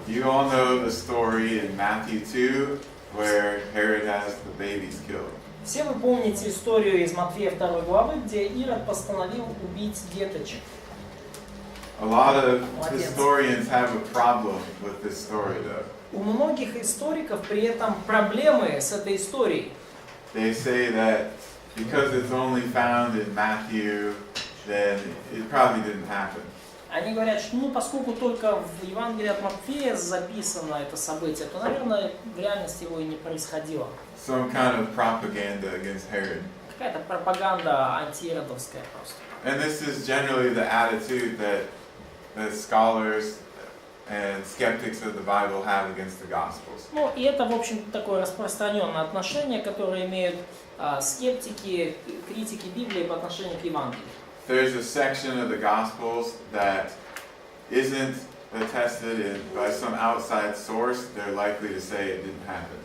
You all know the story in Matthew 2 where Herod has the babies killed. Все вы помните историю из Матфея 2 главы, где Ирод постановил убить деточек. A lot of historians have a problem with this story though. У многих историков при этом проблемы с этой историей. They say that because it's only found in Matthew, then it probably didn't happen. Они говорят, что поскольку только в Евангелии от Матфея записано это событие, то, наверное, в реальности его и не происходило. Some kind of propaganda against Herod. Какая-то пропаганда антииродовская просто. And this is generally the attitude that scholars and skeptics of the Bible have against the Gospels. И это, в общем, такое распространенное отношение, которое имеют скептики, критики Библии по отношению к Евангелию. There's a section of the Gospels that isn't attested by some outside source. They're likely to say it didn't happen.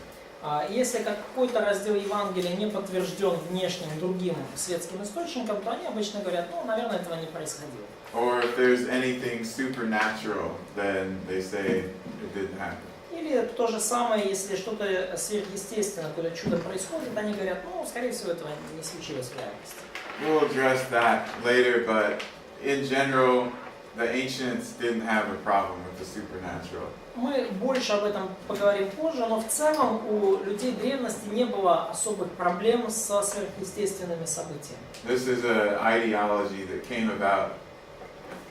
Если какой-то раздел Евангелия не подтвержден внешним другим светским источником, то они обычно говорят, наверное, этого не происходило. Or if there's anything supernatural, then they say it didn't happen. Или то же самое, если что-то сверхъестественное, какое-то чудо происходит, они говорят, скорее всего, этого не случилось в реальности. We'll address that later, but in general, the ancients didn't have a problem with the supernatural. Мы больше об этом поговорим позже, но в целом у людей древности не было особых проблем со сверхъестественными событиями. This is an ideology that came about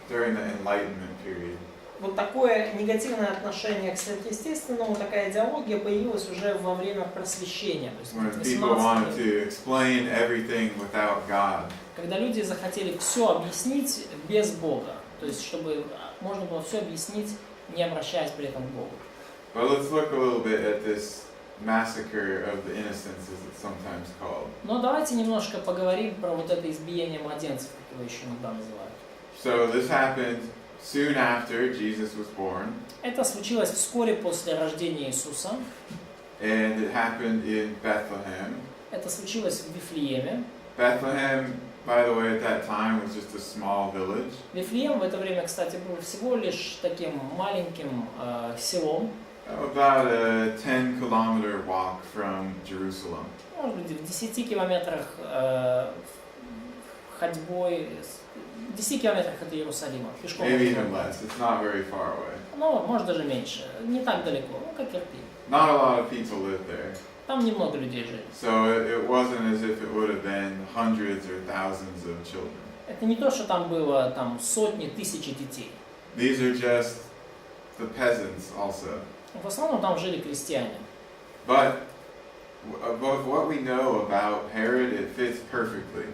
during the Enlightenment period. Вот такое негативное отношение к сверхъестественному, такая идеология появилась уже во время просвещения. When people wanted to explain everything without God. Когда люди захотели все объяснить без Бога, то есть чтобы можно было все объяснить, не обращаясь при этом к Богу. Well, let's look a little bit at this massacre of the innocents, as it's sometimes called. Но давайте немножко поговорим про вот это избиение младенцев, как его еще иногда называют. So this happened soon after Jesus was born. Это случилось вскоре после рождения Иисуса. And it happened in Bethlehem. Это случилось в Вифлееме. Bethlehem, by the way, at that time was just a small village. Вифлеем в это время, кстати, был всего лишь таким маленьким селом. About a 10-kilometer walk from Jerusalem. Может быть, в 10 километрах ходьбой, 10 километрах от Иерусалима, пешком. Maybe even less. It's not very far away. Может даже меньше, не так далеко, как Ирпень. Not a lot of people lived there. Там немного людей жили. So it wasn't as if it would have been hundreds or thousands of children. Это не то, что там было сотни, тысячи детей. These are just the peasants also. В основном там жили крестьяне. But what we know about Herod, it fits perfectly.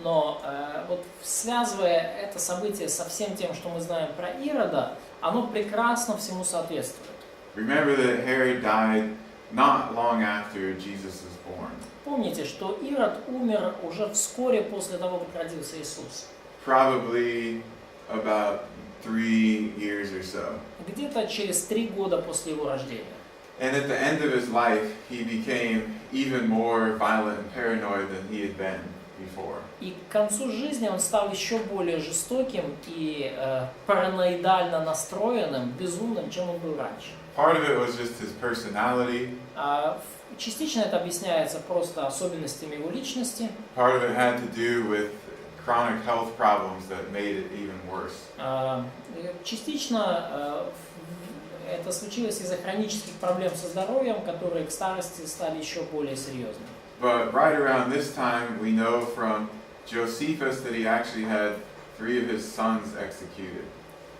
Но вот связывая это событие со всем тем, что мы знаем про Ирода, оно прекрасно всему соответствует. Remember that Herod died not long after Jesus was born. Помните, что Ирод умер уже вскоре после того, как родился Иисус. Probably about 3 years or so. Где-то через 3 года после его рождения. And at the end of his life, he became even more violent and paranoid than he had been before. И к концу жизни он стал еще более жестоким и параноидально настроенным, безумным, чем он был раньше. Part of it was just his personality. Частично это объясняется просто особенностями его личности. Part of it had to do with chronic health problems that made it even worse. Частично это случилось из-за хронических проблем со здоровьем, которые к старости стали еще более серьезными. But right around this time, we know from Josephus that he actually had 3 of his sons executed.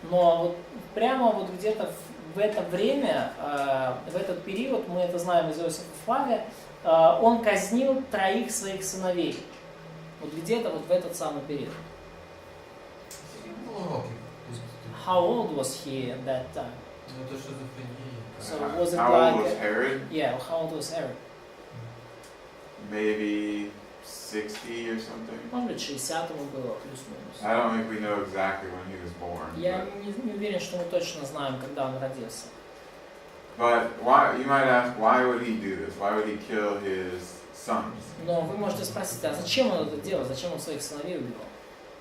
Но вот прямо вот где-то в это время, в этот период, мы это знаем из Иосифа Флавия, он казнил 3 своих сыновей. Вот где-то вот в этот самый период. How old was he at that time? So was it how old was Herod? Yeah, how old was Herod? Maybe 60 or something. Может быть, 60 ему было, плюс-минус. I don't think we know exactly when he was born. Я не уверен, что мы точно знаем, когда он родился. But why? You might ask, why would he do this? Why would he kill his sons? Но вы можете спросить, а зачем он это делал? Зачем он своих сыновей убивал?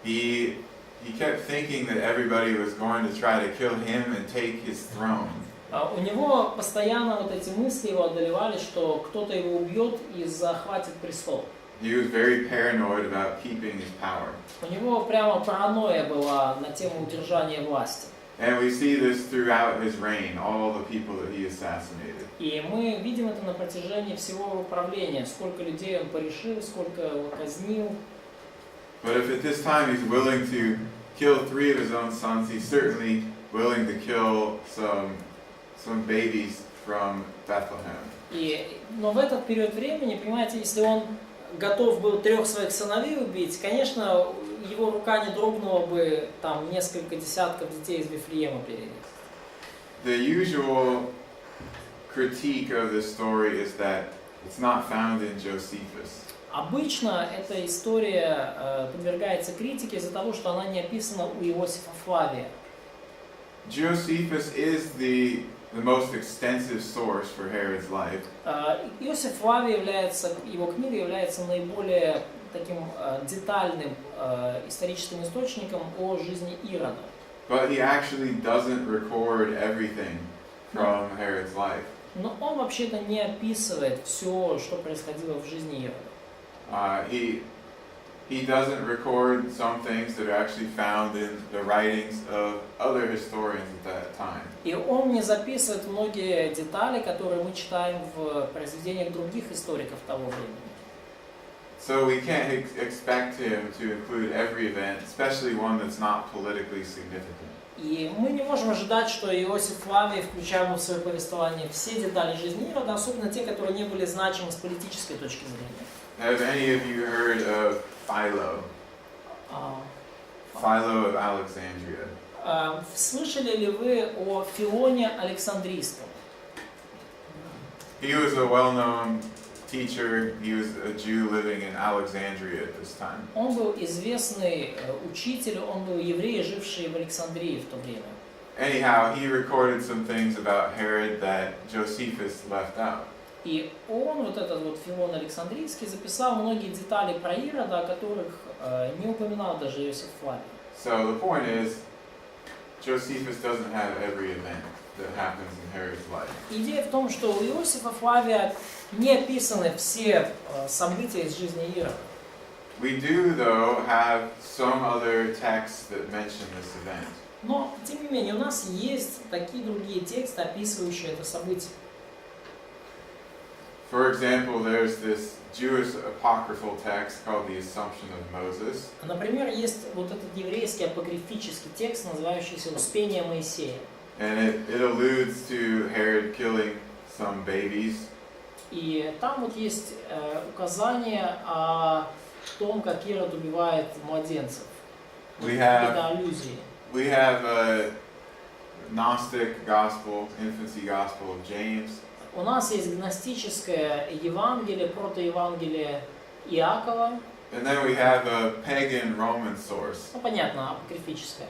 He he kept thinking that everybody was going to try to kill him and take his throne. У него постоянно вот эти мысли его одолевали, что кто-то его убьет и захватит престол. He was very paranoid about keeping his power. У него прямо паранойя была на тему удержания власти. And we see this throughout his reign, all the people that he assassinated. И мы видим это на протяжении всего его правления, сколько людей он порешил, сколько его казнил. But if at this time he's willing to kill 3 of his own sons, he's certainly willing to kill some babies from Bethlehem. Но в этот период времени, понимаете, если он готов был 3 своих сыновей убить, конечно, его рука не дрогнула бы там несколько десятков детей из Вифлеема перерезать. The usual critique of this story is that it's not found in Josephus. Обычно эта история подвергается критике из-за того, что она не описана у Иосифа Флавия. Josephus is the most extensive source for Herod's life. Иосиф Флавий его книга является наиболее таким детальным историческим источником о жизни Ирода. But he actually doesn't record everything from Herod's life. Но он вообще-то не описывает все, что происходило в жизни Ирода. He doesn't record some things that are actually found in the writings of other historians at that time. И он не записывает многие детали, которые мы читаем в произведениях других историков того времени. So we can't expect him to include every event, especially one that's not politically significant. И мы не можем ожидать, что Иосиф Флавий включал в свое повествование все детали жизни Ирода, особенно те, которые не были значимы с политической точки зрения. Have any of you heard of Philo? Philo of Alexandria. Слышали ли вы о Филоне Александрийском? He was a well-known teacher. He was a Jew living in Alexandria at this time. Он был известный учитель, он был еврей, живший в Александрии в то время. Anyhow, he recorded some things about Herod that Josephus left out. И он, вот этот вот Филон Александрийский, записал многие детали про Ирода, о которых не упоминал даже Иосиф Флавий. So the point is, Josephus doesn't have every event that happens in Herod's life. Идея в том, что у Иосифа Флавия не описаны все события из жизни Ирода. We do, though, have some other texts that mention this event. Но, тем не менее, у нас есть такие другие тексты, описывающие это событие. For example, there's this Jewish apocryphal text called the Assumption of Moses. Например, есть вот этот еврейский апокрифический текст, называющийся «Успение Моисея». And it alludes to Herod killing some babies. И там вот есть указание о том, как Ирод убивает младенцев. Это аллюзии. We have a Gnostic gospel, infancy gospel of James. У нас есть гностическое Евангелие, протоевангелие Иакова. And then we have a pagan Roman source. Ну, понятно, апокрифическое.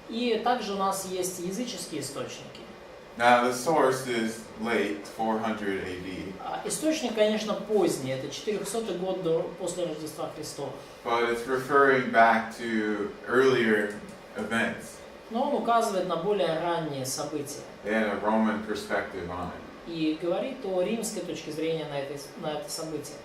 И также у нас есть языческие источники. Now the source is late, 400 AD. Источник, конечно, поздний, это 400 год после Рождества Христова. But it's referring back to earlier events. Но он указывает на более ранние события. And a Roman perspective on it. И говорит о римской точке зрения на это событие.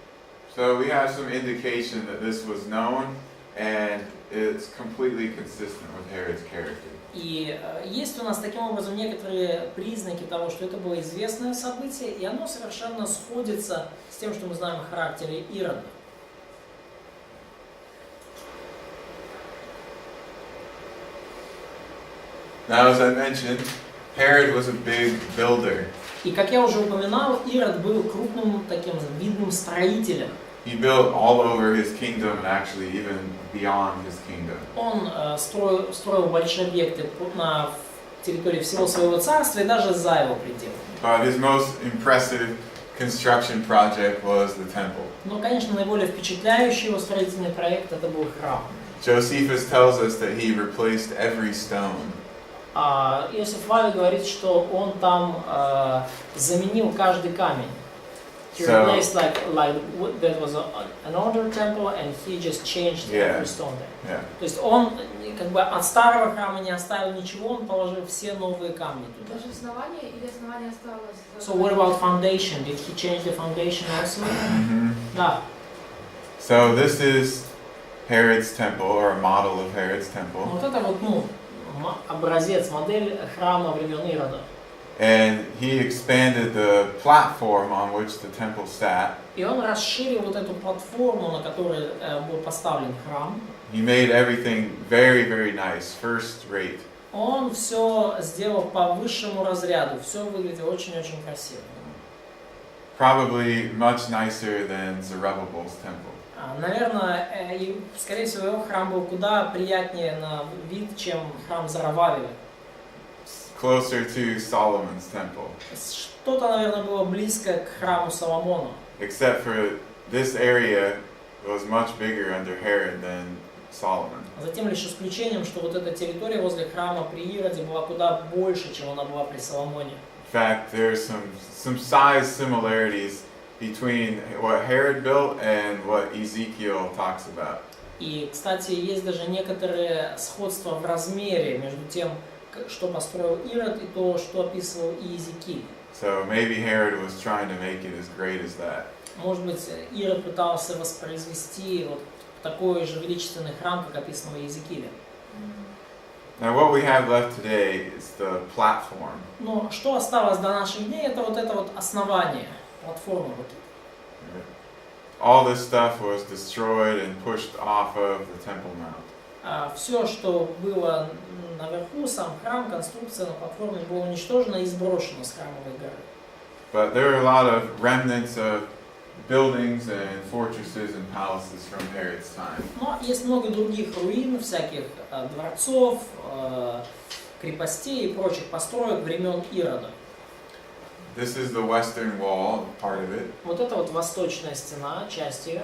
So we have some indication that this was known and it's completely consistent with Herod's character. И есть у нас таким образом некоторые признаки того, что это было известное событие, и оно совершенно сходится с тем, что мы знаем о характере Ирода. Now, as I mentioned, Herod was a big builder. И как я уже упоминал, Ирод был крупным таким видным строителем. He built all over his kingdom and actually even beyond his kingdom. Он строил большие объекты на территории всего своего царства и даже за его пределами. But his most impressive construction project was the temple. Но, конечно, наиболее впечатляющий его строительный проект это был храм. Josephus tells us that he replaced every stone. Иосиф Флавий говорит, что он там заменил каждый камень. He So- replaced that was an older temple, and he just changed every stone there. Yeah. То есть он как бы от старого храма не оставил ничего, он положил все новые камни туда. Даже основание или основание осталось? So what about foundation? Did he change the foundation also? Mhm. Да. So this is Herod's temple, or a model of Herod's temple. Вот это вот, образец, модель храма времен Ирода. And he expanded the platform on which the temple sat. И он расширил вот эту платформу, на которой был поставлен храм. He made everything very, very nice, first rate. Он все сделал по высшему разряду, все выглядело очень-очень красиво. Probably much nicer than Zerubbabel's temple. Наверное, и, скорее всего, его храм был куда приятнее на вид, чем храм Зарававеля. Closer to Solomon's temple. Что-то, наверное, было близко к храму Соломона. Except for this area was much bigger under Herod than Solomon. Затем лишь исключением, что вот эта территория возле храма при Ироде была куда больше, чем она была при Соломоне. In fact, there's some size similarities between what Herod built and what Ezekiel talks about. И, кстати, есть даже некоторые сходства в размере между тем, что построил Ирод, и то, что описывал Иезекииль. So maybe Herod was trying to make it as great as that. Может быть, Ирод пытался воспроизвести вот такой же величественный храм, как описано в Иезекииле. Now what we have left today is the platform. Но что осталось до наших дней, это вот основание, платформа. All this stuff was destroyed and pushed off of the Temple Mount. Все, что было наверху, сам храм, конструкция на платформе, было уничтожено и сброшено с храмовой горы. But there are a lot of remnants of buildings and fortresses and palaces from Herod's time. Но есть много других руин, всяких дворцов, крепостей и прочих построек времен Ирода. This is the western wall, part of it. Вот это вот восточная стена, часть ее.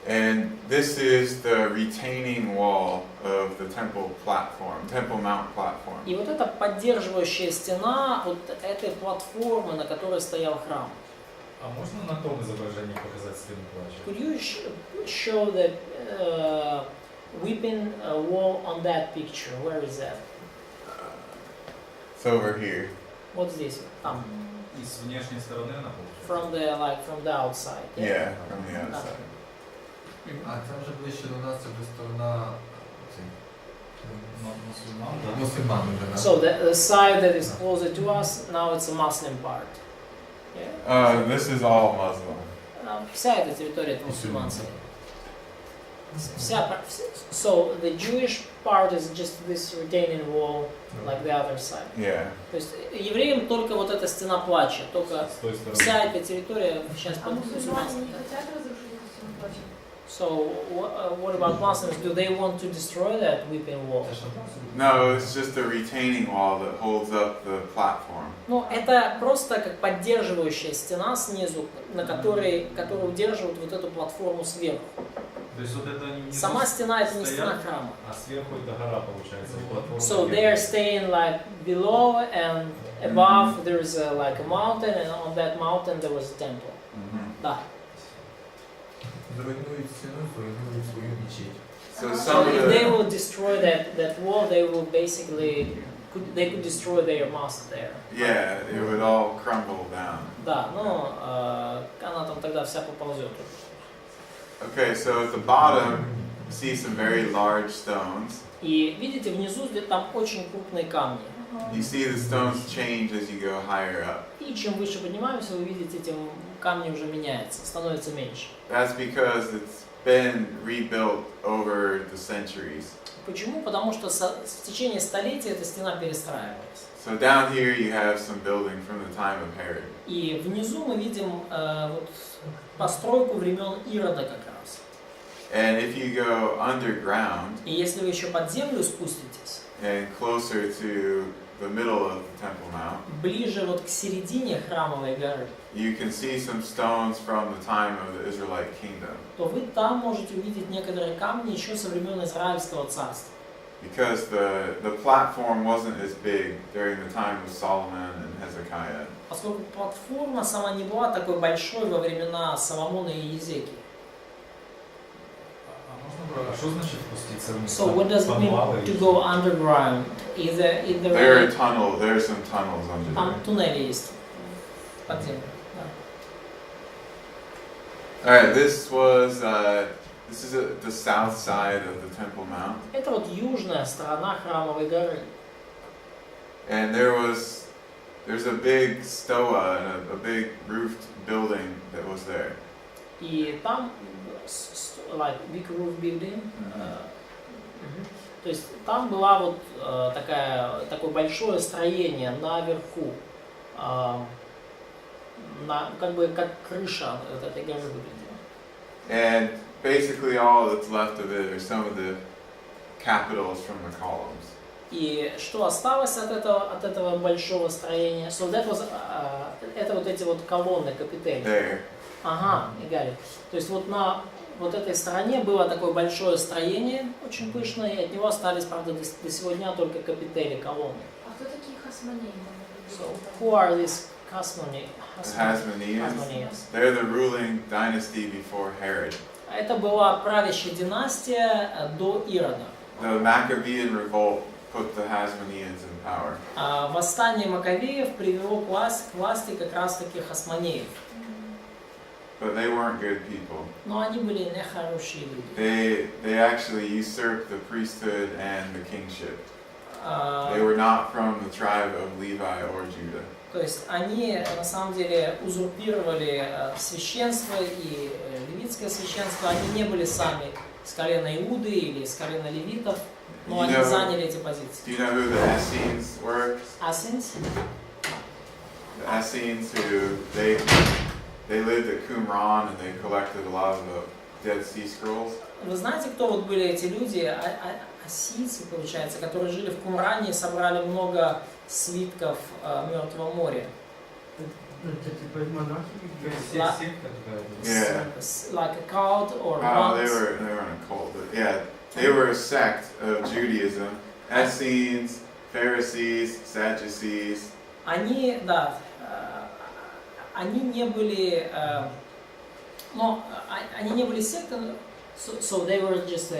And this is the retaining wall of the Temple platform, Temple Mount platform. И вот это поддерживающая стена вот этой платформы, на которой стоял храм. А можно на том изображении показать стену плача? Could you show the weeping wall on that picture? Where is that? It's over here. Вот здесь, вот, там. И с внешней стороны она получается? From the outside. Yeah, from the outside. А там же ближче до нас це вже сторона Мусульман, да? мусульман вже, да? So the side that is closer to us, now it's a Muslim part. Yeah? This is all Muslim. Вся эта территория это мусульманская. So the Jewish part is just this retaining wall, like the other side. Yeah. То есть евреям только вот эта стена плача, только С той стороны. вся эта территория сейчас А под мусульмане мусульманской. не хотят разрушить эту стену плача? So what about Muslims? Do they want to destroy that weeping wall? Це ж No, it's just a retaining wall that holds up the platform. Ну, это просто как поддерживающая стена снизу, которая удерживает вот эту платформу сверху. То есть вот это не Сама стена это не стоят, стена храма. а сверху это гора получается. и платформа So вверх. they are staying like below and above there's like a mountain, and on that mountain there was a temple. Да. зруйнують стіну, зруйнують свою мечеть. So So some of if they the will destroy that wall, they will basically could destroy their mosque there. yeah, it would all crumble down. Да, но она там тогда вся поползет. Okay, so at the bottom, you see some very large stones. И видите, внизу там очень крупные камни. You see the stones change as you go higher up. И чем выше поднимаемся, вы видите, тем камни уже меняются, становится меньше. That's because it's been rebuilt over the centuries. Почему? Потому что в течение столетий эта стена перестраивалась. So down here you have some building from the time of Herod. И внизу мы видим вот постройку времен Ирода как раз. And if you go underground И если вы еще под землю спуститесь, and closer to the middle of the Temple Mount, ближе вот к середине храмовой горы, you can see some stones from the time of the Israelite kingdom. то вы там можете увидеть некоторые камни еще со времен Израильского царства. because the platform wasn't as big during the time of Solomon and Hezekiah. Поскольку платформа сама не была такой большой во времена Соломона и Езекии. А что значит спуститься вниз? So what does it mean to go underground? There There are some tunnels under там there. туннели есть подземные. All right, this is the south side of the Temple Mount, Это вот южная сторона Храмовой горы. and there's a big stoa and a big roofed building that was there. И там, like big roof building, то есть там была вот такое большое строение наверху, как бы как крыша вот этой горы выглядела. And basically all that's left of it are some of the capitals from the columns. И что осталось от этого большого строения? So that was, это вот эти вот колонны, капители. There. Ага, Игорь. То есть вот на вот этой стороне было такое большое строение, очень пышное, и от него остались, правда, до сегодня только капители, колонны. А кто такие хасмонеи? So, who are these Hasmoneans? The Hasmoneans. They're the ruling dynasty before Herod. Это была правящая династия до Ирода. The Maccabean revolt put the Hasmoneans in power. Восстание Маковеев привело к власти как раз-таки хасмонеев. But they weren't good people. Но они были нехорошие люди. They actually usurped the priesthood and the kingship. They were not from the tribe of Levi or Judah. То есть они на самом деле узурпировали священство и левитское священство. Они не были сами с колена Иуды или с колена левитов, но они заняли эти позиции. Do you know who the Essenes were? Essenes? The Essenes who they lived at Qumran and they collected a lot of the Dead Sea Scrolls. Вы знаете, кто вот были эти люди, ассийцы, получается, которые жили в Кумране и собрали много свитков Мертвого моря? Это типа монахи? Yeah. Like a cult or They monks? were in a cult, but yeah, they were a sect of Judaism. Essenes, Pharisees, Sadducees. Они, да, они не были, но они не были сектой, so they were just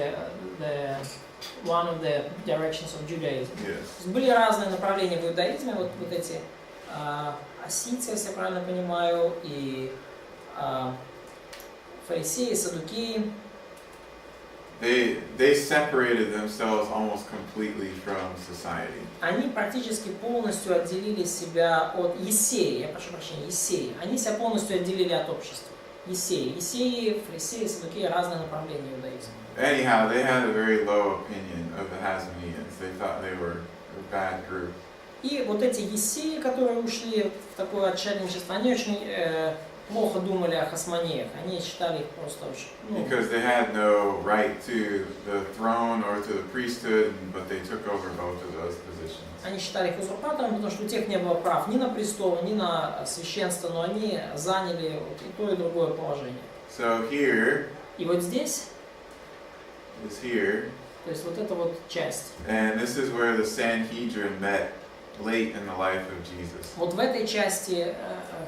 one of the directions of Judaism. Yes. Были разные направления в иудаизме, вот эти ассийцы, если я правильно понимаю, и фарисеи, саддукеи. They separated themselves almost completely from society. Они практически полностью отделили себя от Есеи, я прошу прощения, Есеи. Они себя полностью отделили от общества. Есеи, фарисеи, саддукеи, разные направления иудаизма. Anyhow, they had a very low opinion of the Hasmoneans. They thought they were a bad group. И вот эти есеи, которые ушли в такое отшельничество, они очень плохо думали о хасмонеях. Они считали их просто очень... Because they had no right to the throne or to the priesthood, but they took over both of those positions. Они считали их узурпаторами, потому что у тех не было прав ни на престол, ни на священство, но они заняли вот и то, и другое положение. So here И вот здесь, is here, то есть вот эта вот часть. and this is where the Sanhedrin met late in the life of Jesus. Вот в этой части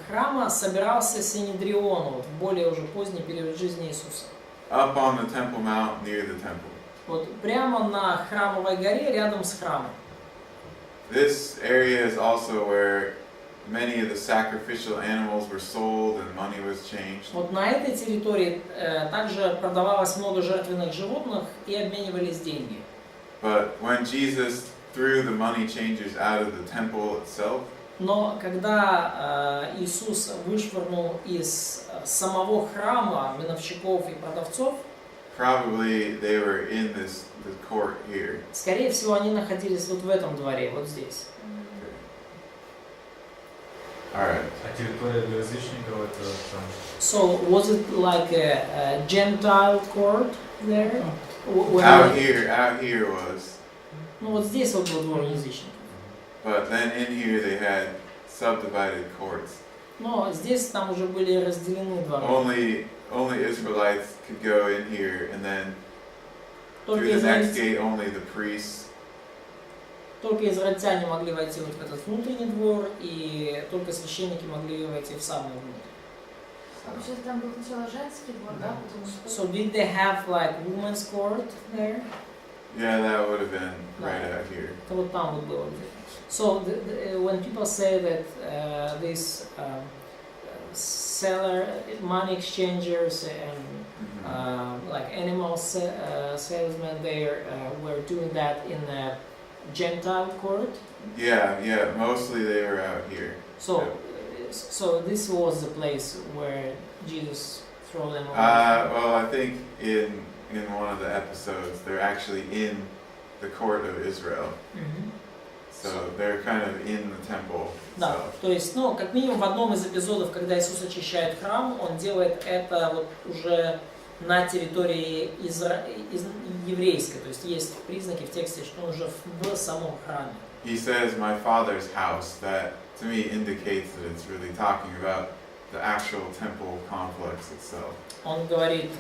храма собирался Синедрион, вот в более уже поздний период жизни Иисуса. Up on the Temple Mount near the temple. Вот прямо на Храмовой горе, рядом с храмом. This area is also where many of the sacrificial animals were sold and money was changed. Вот на этой территории также продавалось много жертвенных животных и обменивались деньги. But when Jesus threw the money changers out of the temple itself, Но когда Иисус вышвырнул из самого храма миновщиков и продавцов, probably they were in the court here. скорее всего, они находились вот в этом дворе, вот здесь. All right. А территория для язычников это там... So, was it like a Gentile court there? Out here was. Ну вот здесь вот был двор язычников. But then in here they had subdivided courts. Но здесь там уже были разделены дворы. Only Israelites could go in here, and then Только Through the next израильтяне, gate, only the priests. только израильтяне могли войти вот в этот внутренний двор, и только священники могли войти в самый внутрь. А получается, там был сначала женский двор, да, потом мужской. So did they have like women's court there? Yeah, that would have been right out here. Это вот там вот было. So when people say that these seller, money exchangers and like animal salesmen, they were doing that in the Gentile court. Yeah, mostly they were out here. So this was the place where Jesus threw them away. Well, I think in one of the episodes, they're actually in the court of Israel. So they're kind of in the temple. Да, то есть, ну, как минимум в одном из эпизодов, когда Иисус очищает храм, он делает это вот уже на территории еврейской, то есть есть признаки в тексте, что он уже в самом храме. He says, "My Father's house." That to me indicates that it's really talking about the actual temple complex itself. Он говорит,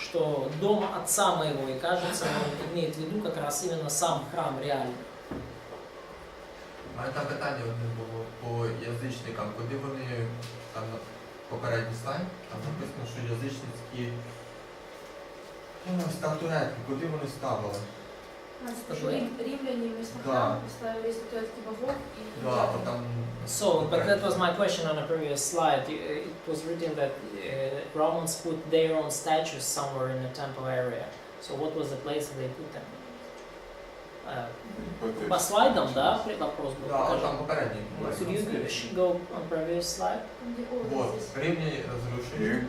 что дом отца моего, и кажется, он имеет в виду как раз именно сам храм реальный. У мене там питання одне було по язичникам, куди вони, там на попередній слайд, там написано, що язичницькі статуетки, куди вони ставили? Римляне вместо Да. храма поставили статуэтки богов и Да, бо там... So, but that was my question on a previous slide. It was written that Romans put their own statues somewhere in the temple area. So what was the place that they put them? По слайдам, да, вопрос был? Да, там попередній. Could you go on previous slide? Вот, римляне разрушили.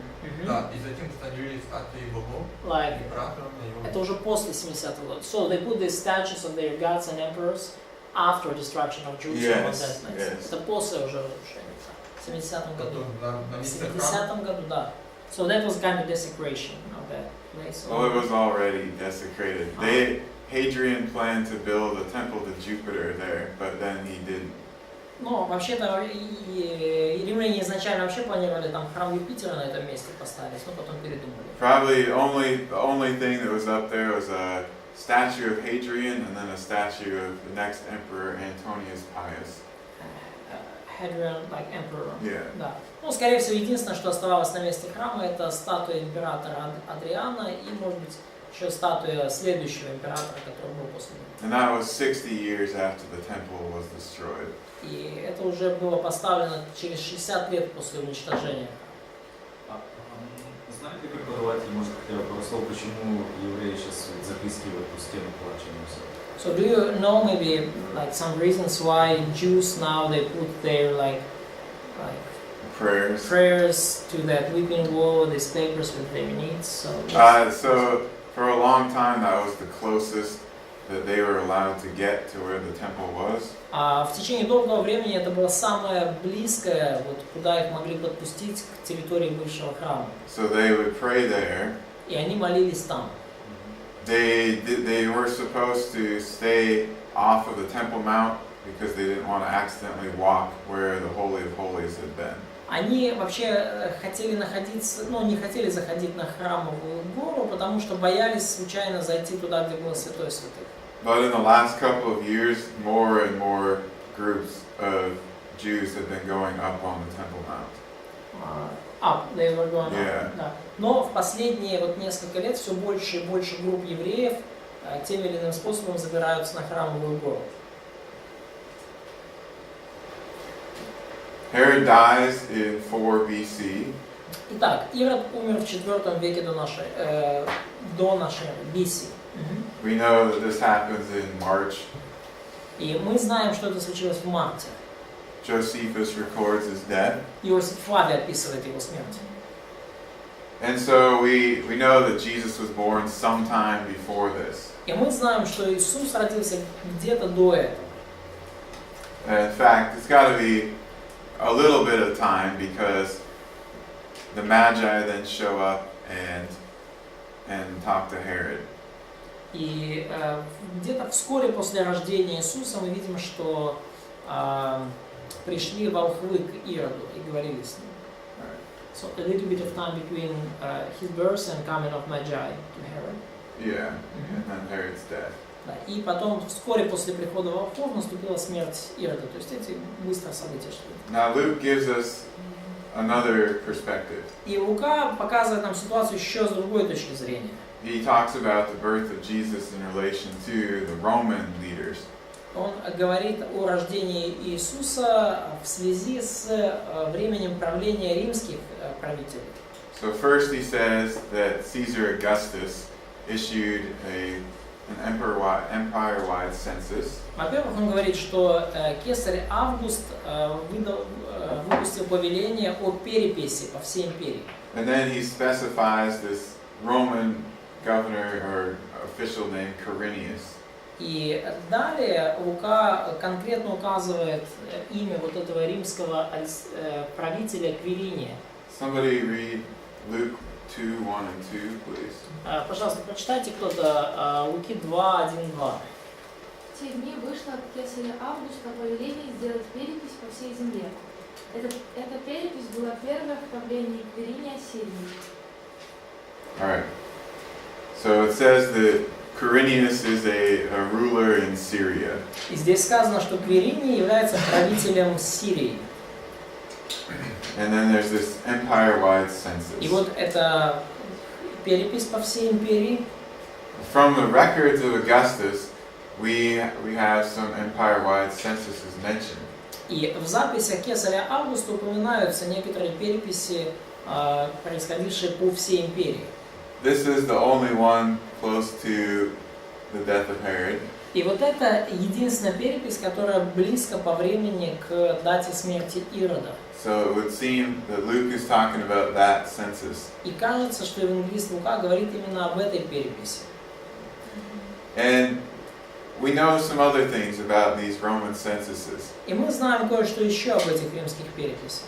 Да, и затем установили статуи богов Like, императором на его. это уже после 70-го года. So they put these statues of their gods and emperors after destruction of Jerusalem on that place. Yes. Это после уже разрушения. В 70-м году. На В місце храму. 70-м году, да. So that was kind of desecration of that place. Well, it was already desecrated. Hadrian planned to build a temple to Jupiter there, but then he didn't. Ну, вообще-то и римляне изначально вообще планировали там храм Юпитера на этом месте поставить, но потом передумали. Probably the only thing that was up there was a statue of Hadrian and then a statue of the next emperor, Antonius Pius. Hadrian, like emperor. Yeah. Да. Ну, скорее всего, единственное, что оставалось на месте храма, это статуя императора Адриана и, может быть, еще статуя следующего императора, который был после него. And that was 60 years after the temple was destroyed. И это уже было поставлено через 60 лет после уничтожения. Знаете, преподаватель, может, хотя бы пару слов, почему евреи сейчас запискивают эту стену плача? So do you know maybe like some reasons why Jews now they put their like prayers to that weeping wall, these papers with their needs? So for a long time that was the closest that they were allowed to get to where the temple was. В течение долгого времени это было самое близкое, вот куда их могли подпустить к территории бывшего храма. So they would pray there. И они молились там. They were supposed to stay off of the Temple Mount because they didn't want to accidentally walk where the Holy of Holies had been. Они вообще хотели находиться, ну, не хотели заходить на храмовую гору, потому что боялись случайно зайти туда, где было святое святых. But in the last couple of years, more and more groups of Jews have been going up on the Temple Mount. They were going Yeah. up, да. Но в последние вот несколько лет все больше и больше групп евреев тем или иным способом забираются на храмовую гору. Herod dies in 4 BC. Итак, Ирод умер в 4 веке до нашей эры, BC. We know that this happens in March. И мы знаем, что это случилось в марте. Josephus records his death. Иосиф Флавий описывает его смерть. And so we know that Jesus was born sometime before this. И мы знаем, что Иисус родился где-то до этого. In fact, it's got to be a little bit of time because the Magi then show up and talk to Herod. И где-то вскоре после рождения Иисуса мы видим, что пришли волхвы к Ироду и говорили с ним. So a little bit of time between his birth and coming of Magi to Herod. Yeah, and then Herod's death. Да, и потом, вскоре после прихода волхвов, наступила смерть Ирода. То есть эти быстро события шли. Now Luke gives us another perspective. И Лука показывает нам ситуацию еще с другой точки зрения. He talks about the birth of Jesus in relation to the Roman leaders. Он говорит о рождении Иисуса в связи с временем правления римских правителей. So first he says that Caesar Augustus issued an empire-wide census. Во-первых, он говорит, что кесарь Август выпустил повеление о переписи по всей империи. And then he specifies this Roman governor or official named Quirinius. И далее Лука конкретно указывает имя вот этого римского правителя Квириния. Somebody read Luke 2:1 and 2, please. Пожалуйста, прочитайте кто-то Луки 2:1-2. В те дни вышло от кесаря Августа повеление сделать перепись по всей земле. Эта перепись была первая в правлении Квириния Сирии. Alright. So it says that Quirinius is a ruler in Syria. И здесь сказано, что Квириний является правителем Сирии. And then there's this empire-wide census. И вот это перепись по всей империи. From the records of Augustus, we have some empire-wide censuses mentioned. И в записях кесаря Августа упоминаются некоторые переписи, происходившие по всей империи. This is the only one close to the death of Herod. И вот это единственная перепись, которая близко по времени к дате смерти Ирода. So it would seem that Luke is talking about that census. И кажется, что евангелист Лука говорит именно об этой переписи. And we know some other things about these Roman censuses. И мы знаем кое-что еще об этих римских переписях.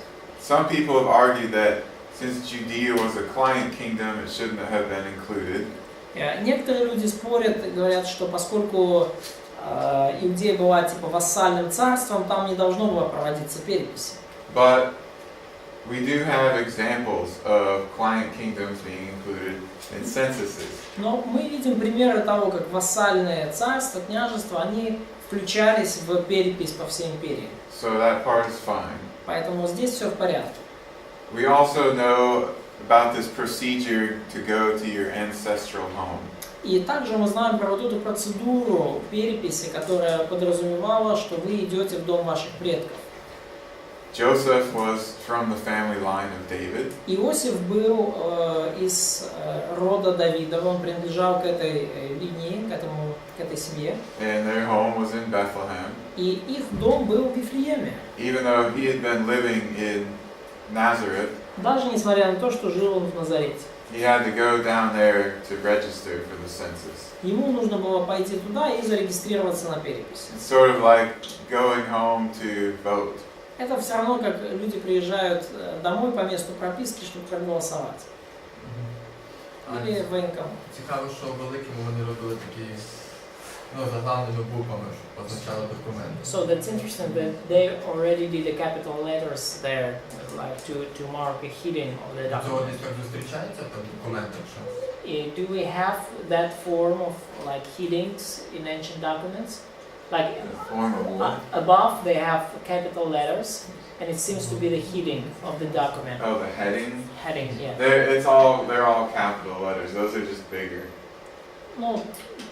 Some people have argued that since Judea was a client kingdom, it shouldn't have been included. Некоторые люди спорят и говорят, что поскольку Иудея была типа вассальным царством, там не должно было проводиться переписи. But we do have examples of client kingdoms being included in censuses. Но мы видим примеры того, как вассальные царства, княжества, они включались в перепись по всей империи. So that part is fine. Поэтому здесь все в порядке. We also know about this procedure to go to your ancestral home. И также мы знаем про вот эту процедуру переписи, которая подразумевала, что вы идете в дом ваших предков. Joseph was from the family line of David. Иосиф был из рода Давидова, он принадлежал к этой линии, к этой семье. And their home was in Bethlehem. И их дом был в Вифлееме. Even though he had been living in Nazareth, Даже несмотря на то, что жил он в Назарете. he had to go down there to register for the census. Ему нужно было пойти туда и зарегистрироваться на перепись. It's sort of like going home to vote. Это все равно, как люди приезжают домой по месту прописки, чтобы проголосовать. Или в военкомат. Цікаво, що в великому вони робили такі, заглавними буквами, щоб позначали документи. So that's interesting that they already did the capital letters there, like to mark a heading of the Цього document. десь так зустрічається по документах, що Do we have that form of like headings in ancient documents? Like Form of what? above they have capital letters, and it seems to be the heading of the document. Oh, the heading? Heading, yeah. They're all capital letters. Those are just bigger. Ну,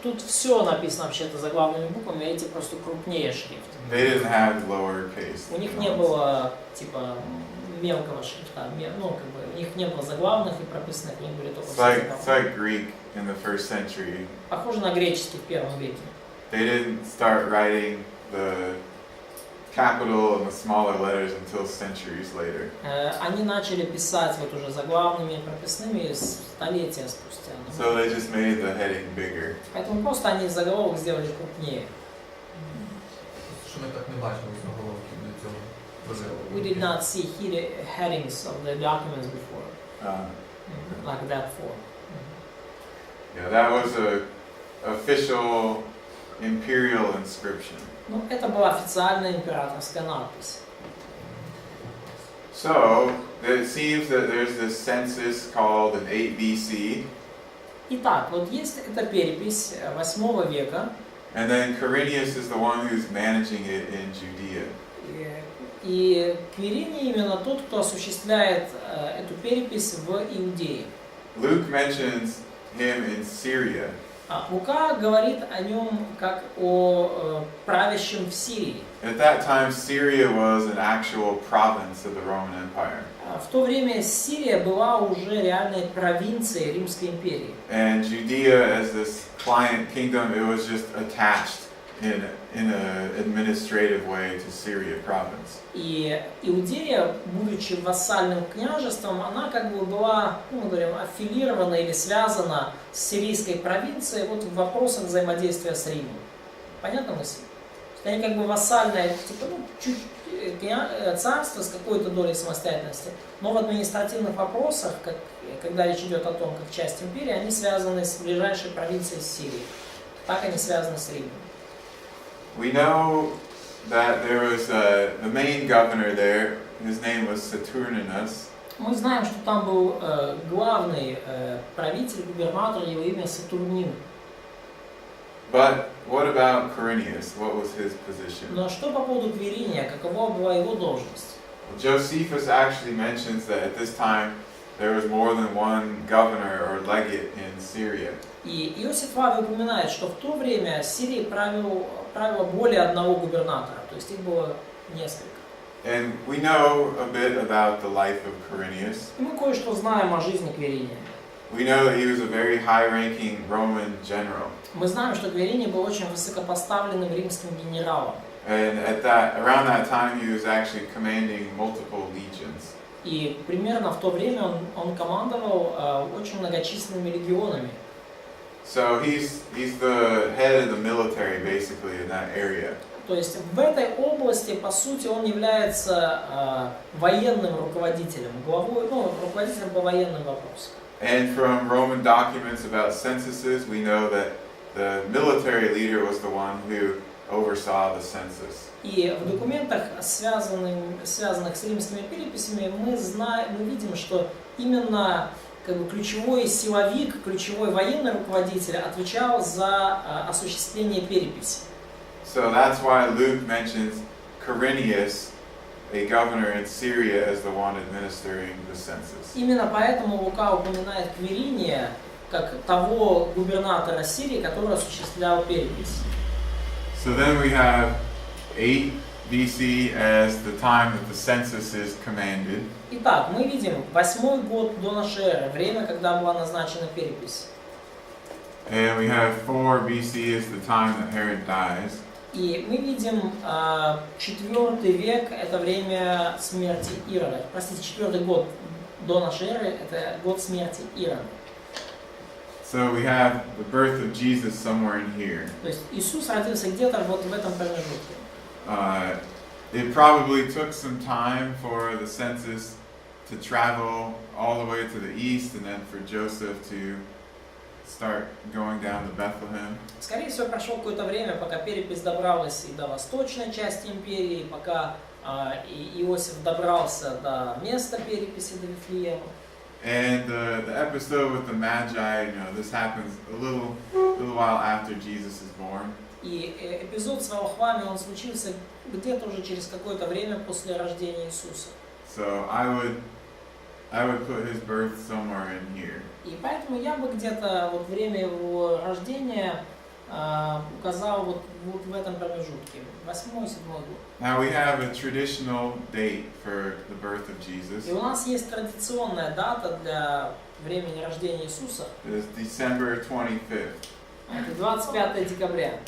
тут все написано вообще-то заглавными буквами, эти просто крупнее шрифт. They didn't have lowercase. У них не было типа мелкого шрифта, ну как бы у них не было заглавных и прописанных, у них были только It's все like заглавные. Greek in the first century. Похоже на греческий в первом веке. They didn't start writing the capital and the smaller letters until centuries later. Они начали писать вот уже заглавными и прописными столетия спустя. So they just made the heading bigger. Поэтому просто они заголовок сделали крупнее. що ми так не бачили заголовків до цього. We did not see headings of the documents before, like that form. Yeah, that was a official imperial inscription. Ну, это была официальная императорская надпись. So it seems that there's this census called an 8 BC. Итак, вот есть эта перепись 8 века, and then Quirinius is the one who's managing it in Judea. и Квириний именно тот, кто осуществляет эту перепись в Иудее. Luke mentions him in Syria. Лука говорит о нем как о правящем в Сирии. At that time, Syria was an actual province of the Roman Empire. В то время Сирия была уже реальной провинцией Римской империи. And Judea, as this client kingdom, it was just attached in an administrative way to Syria province. И Иудея, будучи вассальным княжеством, она как бы была, мы говорим, аффилирована или связана с сирийской провинцией вот в вопросах взаимодействия с Римом. Понятно мысль? Они как бы вассальное, типа, чуть царство с какой-то долей самостоятельности, но в административных вопросах, когда речь идет о том, как часть империи, они связаны с ближайшей провинцией Сирии. Так они связаны с Римом. We know that there was the main governor there. His name was Saturninus. Мы знаем, что там был главный правитель, губернатор, его имя Сатурнин. But what about Quirinius? What was his position? Но что по поводу Квириния, какова была его должность? Josephus actually mentions that at this time there was more than one governor or legate in Syria. И Иосиф Флавий упоминает, что в то время Сирией правило более одного губернатора, то есть их было несколько. And we know a bit about the life of Quirinius. И мы кое-что знаем о жизни Квириния. We know that he was a very high-ranking Roman general. Мы знаем, что Квириний был очень высокопоставленным римским генералом. And around that time he was actually commanding multiple legions. И примерно в то время он командовал очень многочисленными легионами. So he's the head of the military basically in that area. То есть в этой области, по сути, он является военным руководителем, главой, руководителем по военным вопросам. And from Roman documents about censuses, we know that the military leader was the one who oversaw the census. И в документах, связанных с римскими переписями, мы видим, что именно ключевой силовик, ключевой военный руководитель отвечал за осуществление переписи. So that's why Luke mentions Quirinius, a governor in Syria, as the one administering the census. Именно поэтому Лука упоминает Квириния как того губернатора Сирии, который осуществлял перепись. So then we have 8 BC as the time that the census is commanded. Итак, мы видим 8-й год до нашей эры, время, когда была назначена перепись. And we have 4 BC as the time that Herod dies. И мы видим 4 век, это время смерти Ирода. Простите, 4-й год до нашей эры, это год смерти Ирода. So we have the birth of Jesus somewhere in here. То есть Иисус родился где-то вот в этом промежутке. It probably took some time for the census to travel all the way to the east and then for Joseph to start going down to Bethlehem. Скорее всего, прошло какое-то время, пока перепись добралась и до восточной части империи, пока Иосиф добрался до места переписи, до Вифлеема. And the episode with the Magi, this happens a little while after Jesus is born. И эпизод с волхвами, он случился где-то уже через какое-то время после рождения Иисуса. So I would put his birth somewhere in here. И поэтому я бы где-то вот время его рождения указал вот в этом промежутке, 8-7 год. Now we have a traditional date for the birth of Jesus. И у нас есть традиционная дата для времени рождения Иисуса. It is December 25th. Это 25 декабря.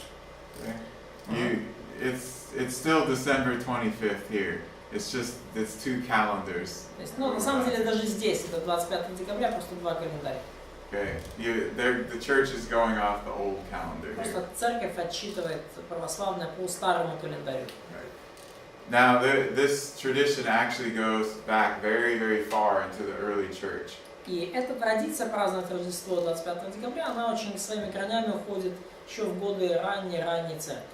Okay? It's still December 25th here. It's 2 calendars. То есть, на самом деле даже здесь это 25 декабря, просто 2 календаря. Okay. The church is going off the old calendar here. Просто церковь отсчитывает православная по старому календарю. Right. Now this tradition actually goes back very, very far into the early church. И эта традиция праздновать Рождество 25 декабря, она очень своими корнями уходит еще в годы ранней церкви.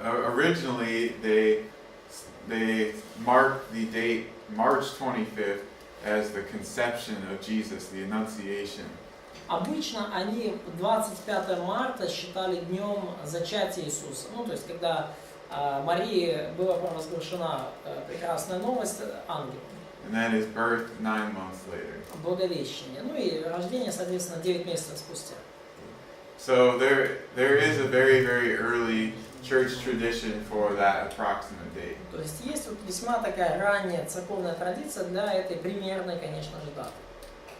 Originally, they marked the date March 25th as the conception of Jesus, the Annunciation. Обычно они 25 марта считали днем зачатия Иисуса. Ну, то есть, когда Марии была провозглашена прекрасная новость ангелом. And then his birth 9 months later. Благовещение. Ну и рождение, соответственно, 9 месяцев спустя. So there is a very, very early church tradition for that approximate date. То есть есть вот весьма такая ранняя церковная традиция для этой примерной, конечно же, даты.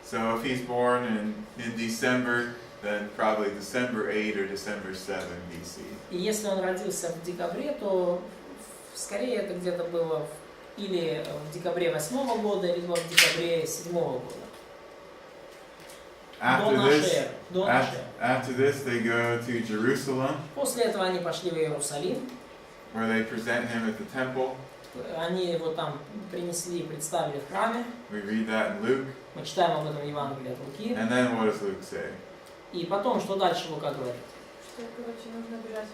So if he's born in December, then probably December 8 or December 7 BC. И если он родился в декабре, то скорее это где-то было или в декабре 8 года, либо в декабре 7 года. After this, they go to Jerusalem, После этого они пошли в Иерусалим. where they present him at the temple. Они его там принесли, представили в храме. We read that in Luke. Мы читаем об этом в Евангелии от Луки. And then what does Luke say? И потом, что дальше Лука говорит? Что, короче, нужно бежать в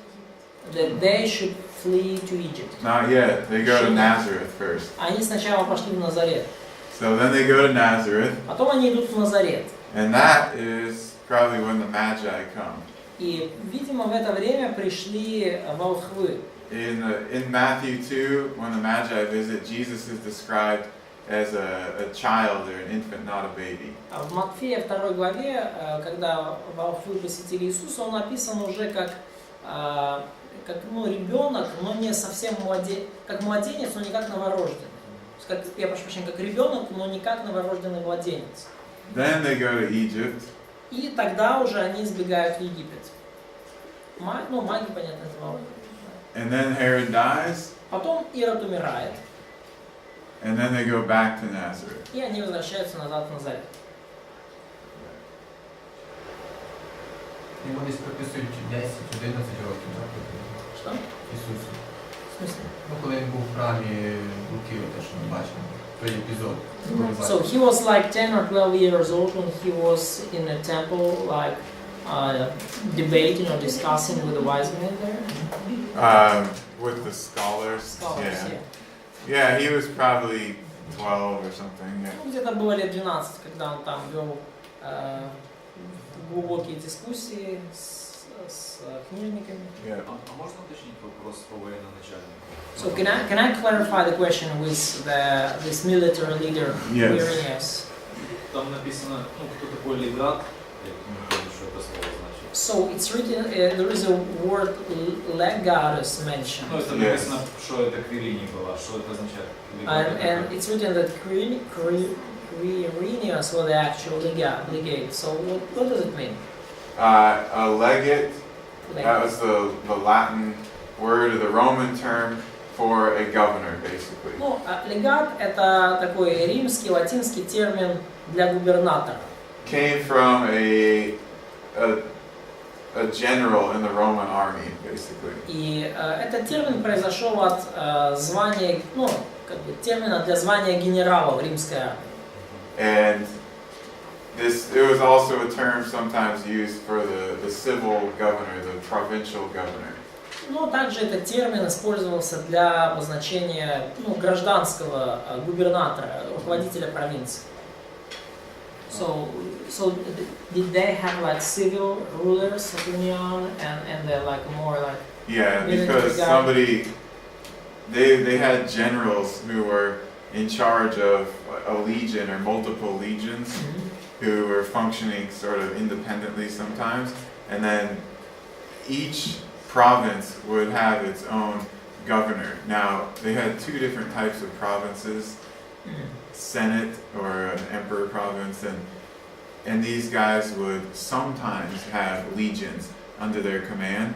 Египет. That they should flee to Egypt. Not yet. They go to Nazareth first. Они сначала пошли в Назарет. So then they go to Nazareth, Потом они идут в Назарет. and that is probably when the Magi come. И, видимо, в это время пришли волхвы. In Matthew 2, when the Magi visit, Jesus is described as a child or an infant, not a baby. А в Матфея 2 главе, когда волхвы посетили Иисуса, он описан уже как ребенок, но не совсем как младенец, но не как новорожденный. Я прошу прощения, как ребенок, но не как новорожденный младенец. Then they go to Egypt. И тогда уже они сбегают в Египет. Маги, понятно, звал. And then Herod dies. Потом Ирод умирает. And then they go back to Nazareth. И они возвращаются назад в Назарет. Йому десь приписують 10-11 років, так? Що? Ісусу. В смысле? Ну, коли він був в храмі Луки, те, що ми бачимо, той епізод. So he was like 10 or 12 years old when he was in a temple, like debating or discussing with the wise men there. With the scholars. Scholars, yeah. Yeah, he was probably 12 or something. Yeah. Ну, где-то было лет 12, когда он там вел глубокие дискуссии с книжниками. Yeah. А можно уточнить вопрос по военачальнику? So can I clarify the question with this military leader? Yes. Quirinius? Там написано, кто такой легат, я не помню, что это слово значит. So it's written, there is a word legatus mentioned. Ну, это написано, что это Квирини была, что это означает? And it's written that Quirinius was the actual legate. So what does it mean? A legate, that was the Latin word or the Roman term for a governor, basically. Ну, легат — это такой римский, латинский термин для губернатора. Came from a general in the Roman army, basically. И этот термин произошел от звания, термина для звания генерала в римской армии. And it was also a term sometimes used for the civil governor, the provincial governor. Но также этот термин использовался для обозначения гражданского губернатора, руководителя провинции. So did they have like civil rulers of Union and they're like more like because they had generals who were in charge of a legion or multiple legions who were functioning sort of independently sometimes, and then each province would have its own governor. Now they had two different types of provinces. Senate or an emperor province, and these guys would sometimes have legions under their command,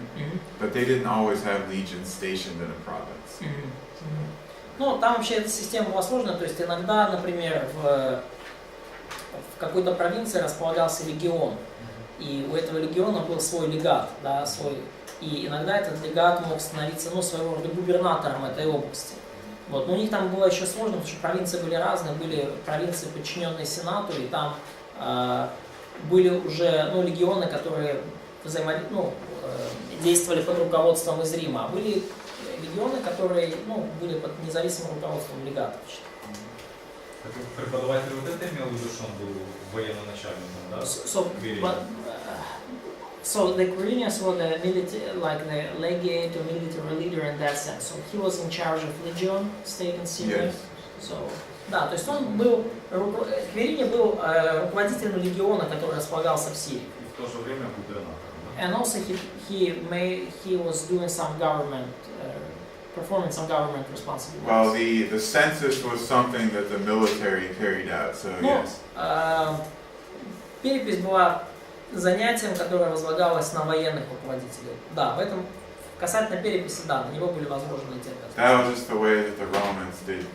but they didn't always have legions stationed in a province. Ну, там вообще эта система была сложная, то есть иногда, например, в какой-то провинции располагался легион, и у этого легиона был свой легат, да, свой, и иногда этот легат мог становиться, своего рода губернатором этой области. Вот. Но у них там было еще сложно, потому что провинции были разные, были провинции, подчиненные сенату, и там были уже легионы, которые действовали под руководством из Рима, а были легионы, которые были под независимым руководством легатов. Преподаватель вот это имел в виду, что он был военно-начальником, да? So the Quirinius was the military, like the legate or military leader in that sense. So he was in charge of legion, state in Syria. Yes. So, да, то есть он был, Квириний был руководителем легиона, который располагался в Сирии. И в то же время губернатором, да? And also he was doing some government, performing some government responsibilities. Well, the census was something that the military carried out, so yes. Перепись была занятием, которое возлагалось на военных руководителей. Да, в этом касательно переписи, да, на него были возложены эти обязанности. That was just the way that the Romans did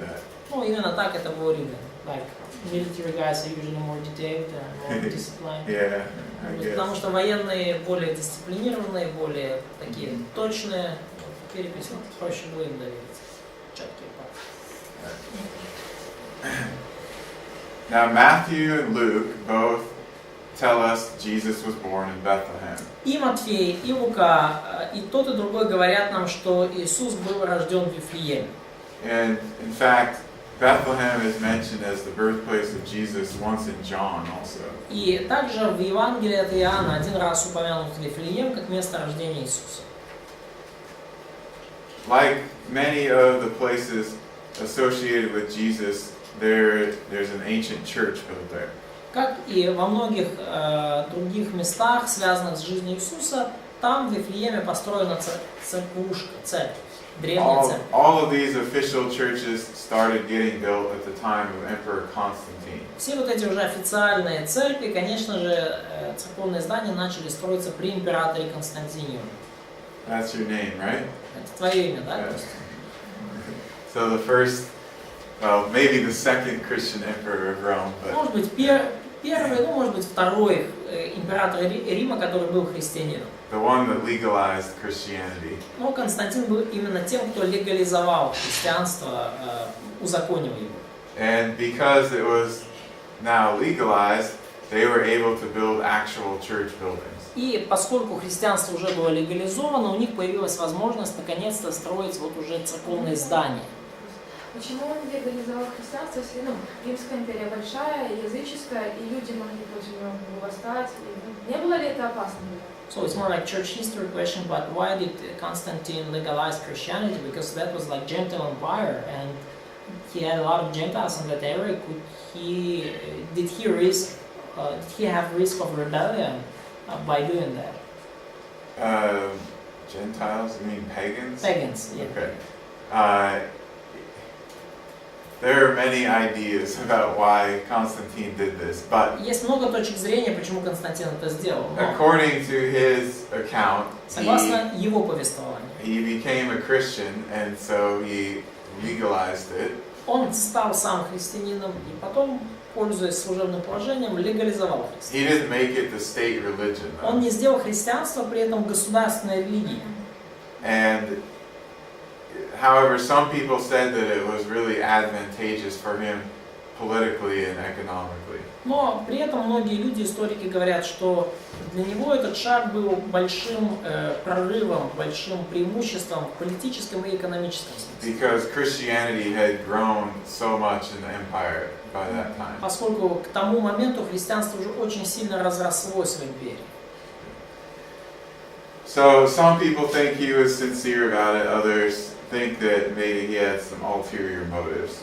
that. Ну, именно так это было римлян. Like, military guys are usually more detailed and more disciplined. Yeah, I guess. Потому что военные более дисциплинированные, более такие точные. Перепись проще было им доверить. Четкие папы. Now Matthew and Luke both tell us Jesus was born in Bethlehem. И Матфей, и Лука, и тот, и другой говорят нам, что Иисус был рожден в Вифлееме. And in fact, Bethlehem is mentioned as the birthplace of Jesus once in John also. И также в Евангелии от Иоанна один раз упомянут Вифлеем как место рождения Иисуса. Like many of the places associated with Jesus, there's an ancient church built there. Как и во многих других местах, связанных с жизнью Иисуса, там в Вифлееме построена церквушка, церковь, древняя церковь. All of these official churches started getting built at the time of Emperor Constantine. Все вот эти уже официальные церкви, конечно же, церковные здания начали строиться при императоре Константине. That's your name, right? Это твое имя, да? Yes. So the first, well, maybe the second Christian emperor of Rome, but Может быть, первый, ну, может быть, второй император Рима, который был христианином. the one that legalized Christianity. Но Константин был именно тем, кто легализовал христианство, узаконил его. And because it was now legalized, they were able to build actual church buildings. И поскольку христианство уже было легализовано, у них появилась возможность наконец-то строить вот уже церковные здания. Почему он легализовал христианство, если Римская империя большая, языческая, и люди могли против него восстать? Не было ли это опасно? So it's more like church history question, but why did Constantine legalize Christianity? Because that was like Gentile empire, and he had a lot of Gentiles in that area. Did he have risk of rebellion by doing that? Gentiles? You mean pagans? Pagans, yeah. Okay. There are many ideas about why Constantine did this, but Есть много точек зрения, почему Константин это сделал. Но according to his account, согласно его повествованию, he became a Christian, and so he legalized it. он стал сам христианином и потом, пользуясь служебным положением, легализовал христианство. He didn't make it the state religion, though. Он не сделал христианство при этом государственной религией. And however, some people said that it was really advantageous for him politically and economically. Но при этом многие люди, историки, говорят, что для него этот шаг был большим прорывом, большим преимуществом в политическом и экономическом смысле. Because Christianity had grown so much in the empire by that time. Поскольку к тому моменту христианство уже очень сильно разрослось в империи. So some people think he was sincere about it, others think that maybe he had some ulterior motives.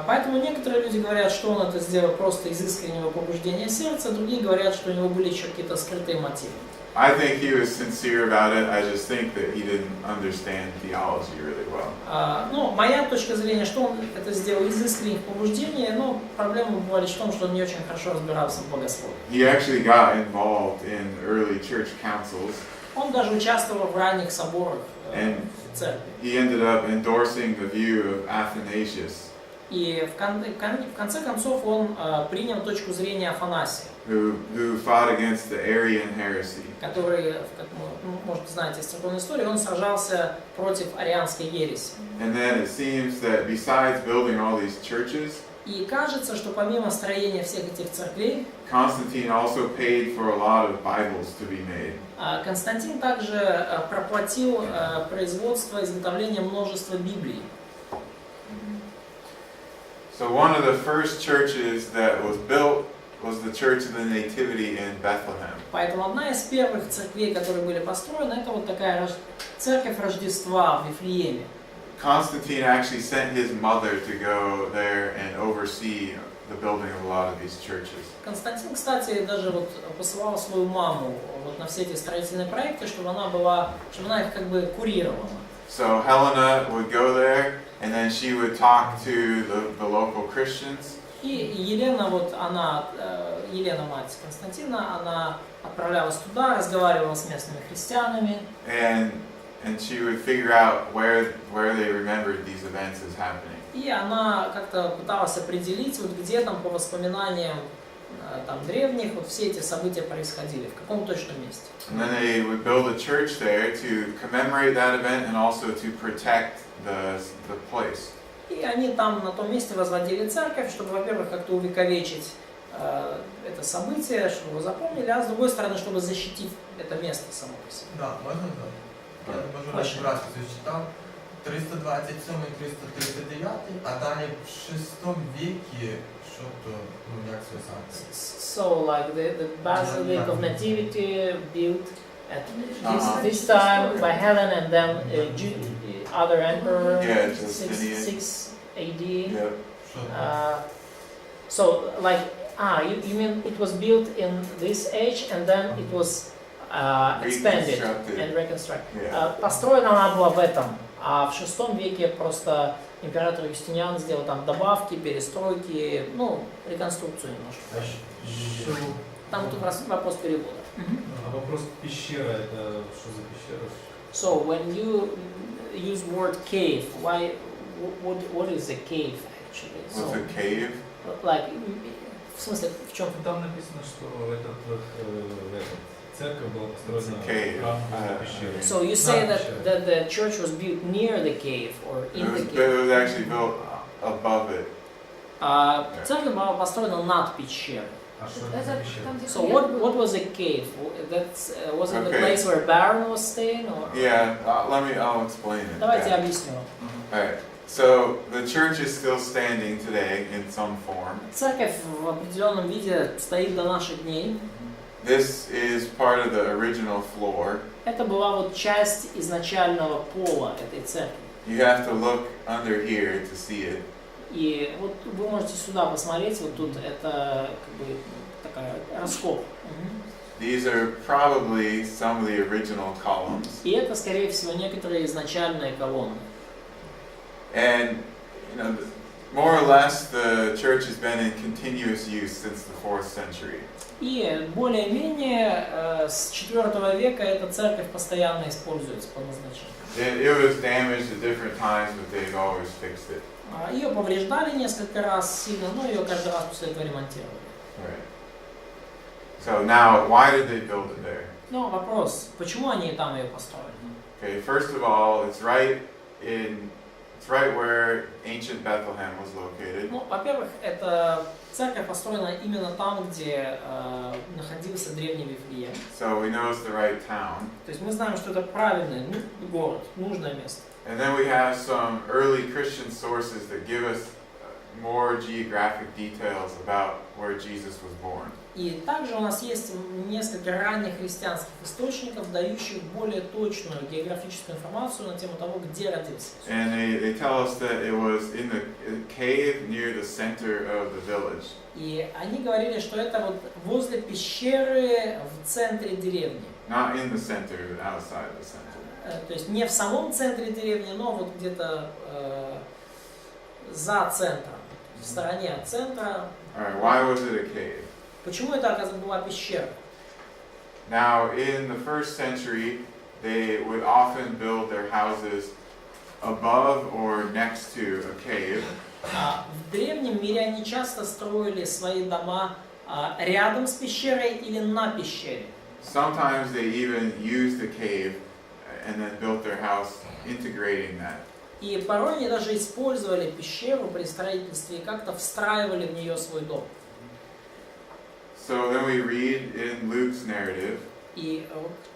Поэтому некоторые люди говорят, что он это сделал просто из искреннего побуждения сердца, другие говорят, что у него были еще какие-то скрытые мотивы. I think he was sincere about it. I just think that he didn't understand theology really well. Ну, моя точка зрения, что он это сделал из искренних побуждений, но проблема была лишь в том, что он не очень хорошо разбирался в богословии. He actually got involved in early church councils. Он даже участвовал в ранних соборах в церкви. He ended up endorsing the view of Athanasius, И в конце концов он принял точку зрения Афанасия, who fought against the Arian heresy. который, как вы, может, знаете из церковной истории, он сражался против арианской ереси. And then it seems that besides building all these churches, И кажется, что помимо строения всех этих церквей, Constantine also paid for a lot of Bibles to be made. Константин также проплатил производство, изготовление множества Библий. So one of the first churches that was built was the Church of the Nativity in Bethlehem. Поэтому одна из первых церквей, которые были построены, это вот такая церковь Рождества в Вифлееме. Constantine actually sent his mother to go there and oversee the building of a lot of these churches. Константин, кстати, даже вот посылал свою маму вот на все эти строительные проекты, чтобы она их как бы курировала. So Helena would go there, and then she would talk to the local Christians. И Елена, Елена, мать Константина, она отправлялась туда, разговаривала с местными христианами. And she would figure out where they remembered these events as happening. И она как-то пыталась определить, вот где там по воспоминаниям там древних вот все эти события происходили, в каком точном месте. And then they would build a church there to commemorate that event and also to protect the place. И они там на том месте возводили церковь, чтобы, во-первых, как-то увековечить это событие, чтобы его запомнили, а с другой стороны, чтобы защитить это место само по себе. Да, можно да? Я можу розібратися, читав 327 і 339, а далі в 6 віці, що то, як зв'язати? So, like the Basilica of Nativity built at this time by Helen and then other emperor, Yeah, Justinian. 6 AD. Yep. So, like, you mean it was built in this age and then it was expanded and reconstructed. Yeah. Построена она была в этом, а в VI веке просто император Юстиниан сделал там добавки, перестройки, реконструкцию немножко. Там тут вопрос перевода. А вопрос пещера, это что за пещера? So when you use word cave, what is a cave actually? What's a cave? Like, в смысле, в чем? Там написано, что церковь была построена в пещере. So you say that the church was built near the cave or in the cave? It was actually built above it. Церковь была построена над пещерой. А что это за пещера? So what was a cave? Was it the place where Baron was staying? Or? Yeah, I'll explain it. Давайте я объясню. Alright, so the church is still standing today in some form. Церковь в определенном виде стоит до наших дней. This is part of the original floor. Это была вот часть изначального пола этой церкви. You have to look under here to see it. И вот вы можете сюда посмотреть, вот тут это как бы такая раскоп. These are probably some of the original columns. И это, скорее всего, некоторые изначальные колонны. And more or less the church has been in continuous use since the 4th century. И более-менее с IV века эта церковь постоянно используется по назначению. It was damaged at different times, but they've always fixed it. Ее повреждали несколько раз сильно, но ее каждый раз после этого ремонтировали. Right. So now, why did they build it there? Но вопрос, почему они там ее построили? Okay, first of all, it's right where ancient Bethlehem was located. Ну, во-первых, эта церковь построена именно там, где находился древний Вифлеем. So we know it's the right town. То есть мы знаем, что это правильный город, нужное место. And then we have some early Christian sources that give us more geographic details about where Jesus was born. И также у нас есть несколько ранних христианских источников, дающих более точную географическую информацию на тему того, где родился. And they tell us that it was in the cave near the center of the village. И они говорили, что это вот возле пещеры в центре деревни. Not in the center, but outside the center. То есть не в самом центре деревни, но вот где-то за центром, в стороне от центра. Alright, why was it a cave? Почему это, оказывается, была пещера? Now, in the 1st century, they would often build their houses above or next to a cave. В древнем мире они часто строили свои дома рядом с пещерой или на пещере. Sometimes they even used the cave and then built their house integrating that. И порой они даже использовали пещеру при строительстве и как-то встраивали в нее свой дом. So then we read in Luke's narrative И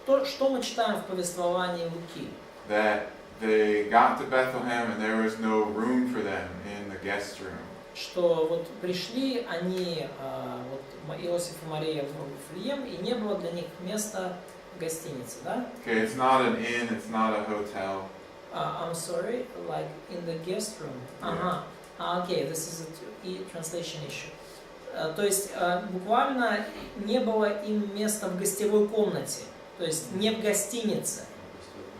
то, что мы читаем в повествовании Луки, that they got to Bethlehem and there was no room for them in the guest room. что вот пришли они, вот Иосиф и Мария в Вифлеем, и не было для них места в гостинице, да? Okay, it's not an inn, it's not a hotel. I'm sorry, like in the guest room. Ага. Okay, this is a translation issue. То есть буквально не было им места в гостевой комнате, то есть не в гостинице.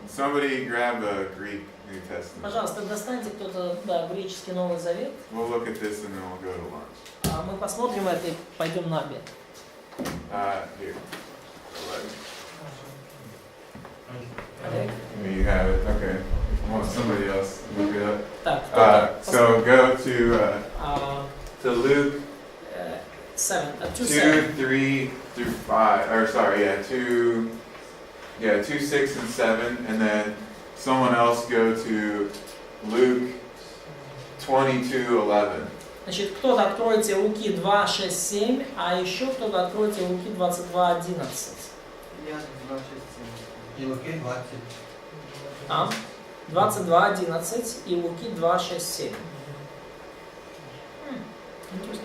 Somebody grab a Greek New Testament. Пожалуйста, достаньте кто-то, да, греческий Новый Завет. We'll look at this and then we'll go to lunch. Мы посмотрим это и пойдем на обед. Here. Олег. You have it. Okay. I want somebody else to look it up. Так, кто-то. So go to Luke 7, 2, 3 through 5, or sorry, 2, 6 and 7, and then someone else go to Luke 22:11. Значит, кто-то откройте Луки 2, 6, 7, а еще кто-то откройте Луки 22, 11. И Луки 20. 22, 11 и Луки 2, 6, 7. Интересно.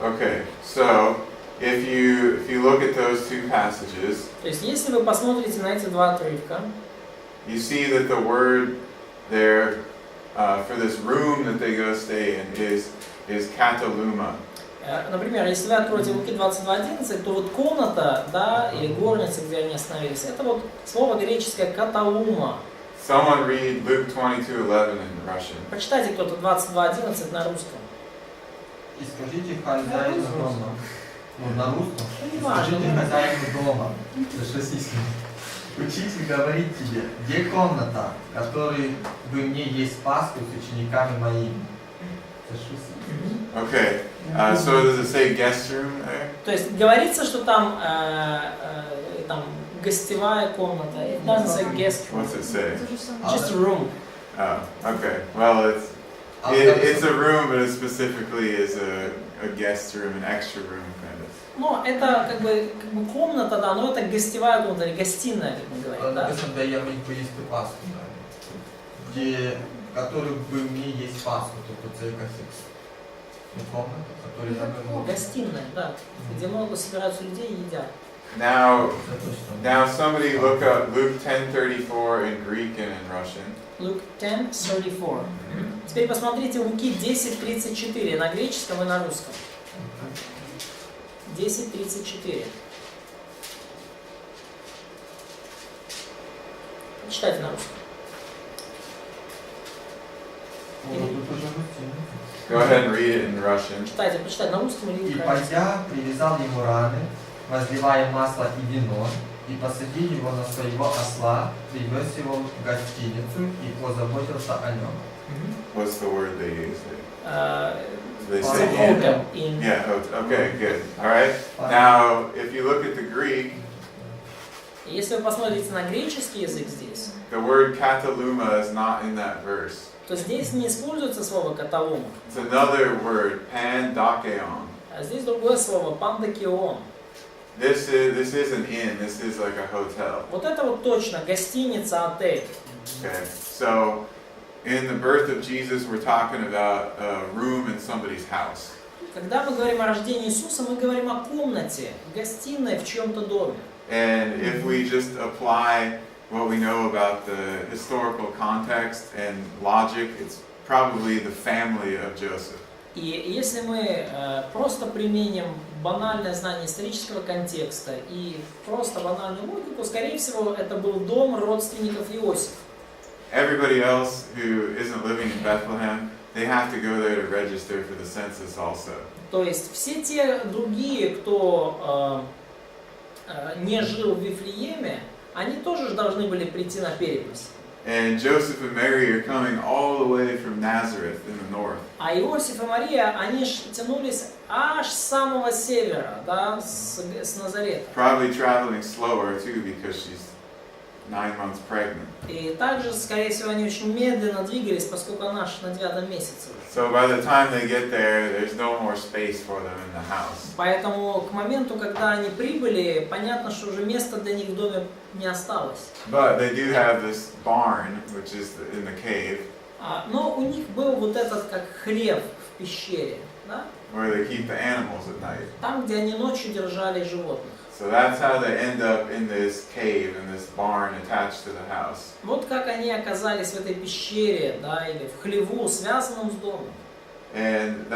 Okay, so if you look at those two passages, То есть, если вы посмотрите на эти два отрывка, you see that the word there for this room that they go stay in is kataluma. например, если вы откроете Луки 22, 11, то вот комната, да, или горница, где они остановились, это вот слово греческое каталума. Someone read Luke 22:11 in Russian. Прочитайте кто-то 22, 11 на русском. И скажите хозяину дома. Ну, на русском. Ну, не Скажите важно. хозяину дома. Это российский. Учитель говорит тебе, где комната, в которой бы мне есть Пасху с учениками моими. Это российский. Okay, so does it say guest room there? То есть говорится, что там, там гостевая комната. It doesn't say guest room. What's it say? То же самое. Just a room. Oh, okay. Well, it's a room, but it specifically is a guest room, an extra room kind of. Ну, это как бы комната, да, но это гостевая комната или гостиная, как мы говорим, да? Написано, да я мне поесть Пасху, да. Где, в которой бы мне есть Пасху, тобто це якась комната, в которой я могу. Гостиная, да, где много собираются людей и едят. Now, Це точно. now somebody look up Luke 10:34 in Greek and in Russian. Luke 10:34. Теперь посмотрите Луки 10:34 на греческом и на русском. 10:34. Читайте на русском. О, тут уже гостиница. Go ahead and read it in Russian. Читайте, почитайте на русском или И украинском. пойдя, привязал ему раны, возливая масло и вино, и посадил его на своего осла, привез его в гостиницу и позаботился о нем. What's the word they use there? They It's a say inn. hotel in. Yeah. Okay. Good. All right. Now, if you look at the Greek, Если вы посмотрите на греческий язык здесь, the word kataluma is not in that verse. то здесь не используется слово каталума, It's another word, pandakeon. а здесь другое слово пандакион. This is an inn. This is like a hotel. Вот это вот точно гостиница, отель. Okay. So, in the birth of Jesus, we're talking about a room in somebody's house. Когда мы говорим о рождении Иисуса, мы говорим о комнате, гостиной в чьем-то доме. And if we just apply what we know about the historical context and logic, it's probably the family of Joseph. И если мы просто применим банальное знание исторического контекста и просто банальную логику, скорее всего, это был дом родственников Иосифа. Everybody else who isn't living in Bethlehem, they have to go there to register for the census also. То есть все те другие, кто не жил в Вифлееме, они тоже должны были прийти на перепись. And Joseph and Mary are coming all the way from Nazareth in the north. А Иосиф и Мария, они тянулись аж с самого севера, да, с Назарета. Probably traveling slower too because she's 9 months pregnant. И также, скорее всего, они очень медленно двигались, поскольку она аж на 9 месяце. So by the time they get there, there's no more space for them in the house. Поэтому к моменту, когда они прибыли, понятно, что уже места для них в доме не осталось. But they do have this barn, which is in the cave. Но у них был вот этот как хлев в пещере. да? where they keep the animals at night. Там, где они ночью держали животных. So that's how they end up in this cave, in this barn attached to the house. Вот как они оказались в этой пещере, да, или в хлеву, связанном с домом. And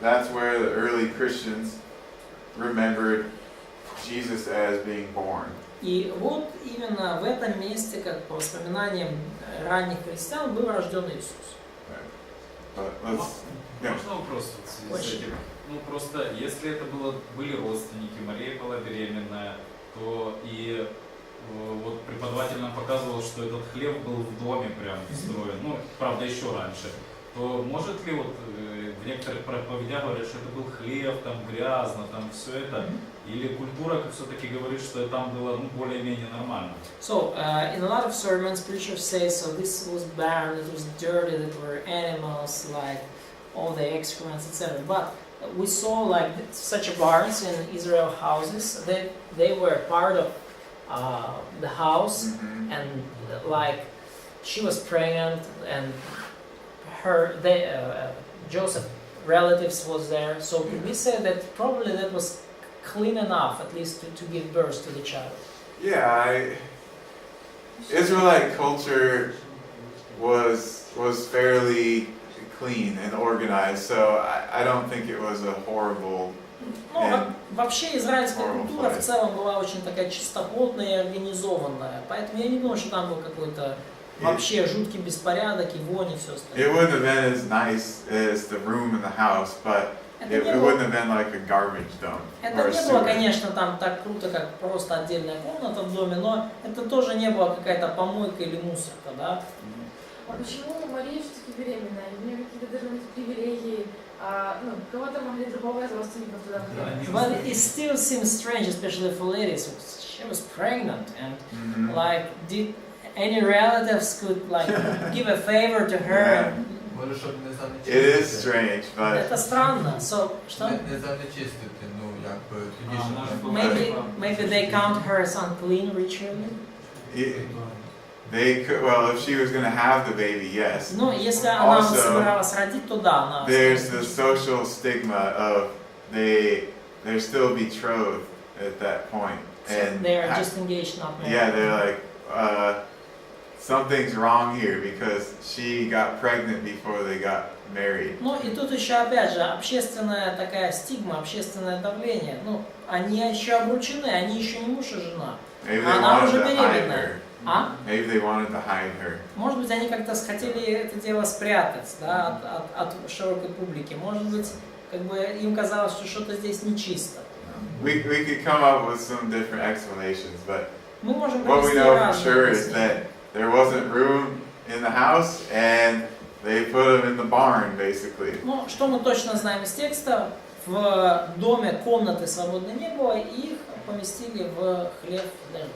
that's where the early Christians remembered Jesus as being born. И вот именно в этом месте, как по воспоминаниям ранних христиан, был рожден Иисус. But let's, yeah. Можно вопрос вот в связи с этим? Ну просто, если это были родственники, Мария была беременная, то и вот преподаватель нам показывал, что этот хлев был в доме прям встроен, ну, правда, еще раньше, то может ли вот в некоторых проповедях говорят, что это был хлев, там грязно, там все это, или культура все-таки говорит, что там было ну, более-менее нормально? So, in a lot of sermons, preachers say, so this was barren, it was dirty, there were animals, like all the excrements, etc. But we saw like such barns in Israel houses, they were part of the house, and like she was pregnant, and Joseph relatives was there, so we say that probably that was clean enough at least to give birth to the child. Yeah, Israelite culture was fairly clean and organized, so I don't think it was a horrible. Ну, вообще израильская культура в целом была очень такая чистоплотная и организованная, поэтому я не думаю, что там был какой-то вообще жуткий беспорядок и вонь и все остальное. It wouldn't have been as nice as the room in the house, but it wouldn't have been like a garbage dump. Это не было, конечно, там так круто, как просто отдельная комната в доме, но это тоже не была какая-то помойка или мусорка, да? А почему Мария все-таки беременная? У нее какие-то должны быть привилегии, ну, кого-то могли другого из родственников туда принять. But it still seems strange, especially for ladies. She was pregnant, and like, did any relatives could like give a favor to her? Може, щоб не занечистити. It is strange, but Это странно. So, что? Не занечистити, ну, якби, тоді ж Maybe they count her as unclean ritually. they could. Well, if she was going to have the baby, yes. Ну, если она Also, собиралась родить, то да, она. There's the social stigma of they're still betrothed at that point, and They are just engaged, not married. yeah, they're like something's wrong here because she got pregnant before they got married. Ну и тут еще опять же общественная такая стигма, общественное давление. Ну, они еще обручены, они еще не муж и жена. Maybe they Она wanted уже to hide беременная. her. А? Maybe they wanted to hide her. Может быть, они как-то хотели это дело спрятать, да, от широкой публики. Может быть, как бы им казалось, что что-то здесь нечисто. We could come up with some different explanations, but Мы можем what we привести know for разные sure is объяснения. that there wasn't room in the house, and they put them in the barn, basically. Ну, что мы точно знаем из текста, в доме комнаты свободной не было, и их поместили в хлев для жен.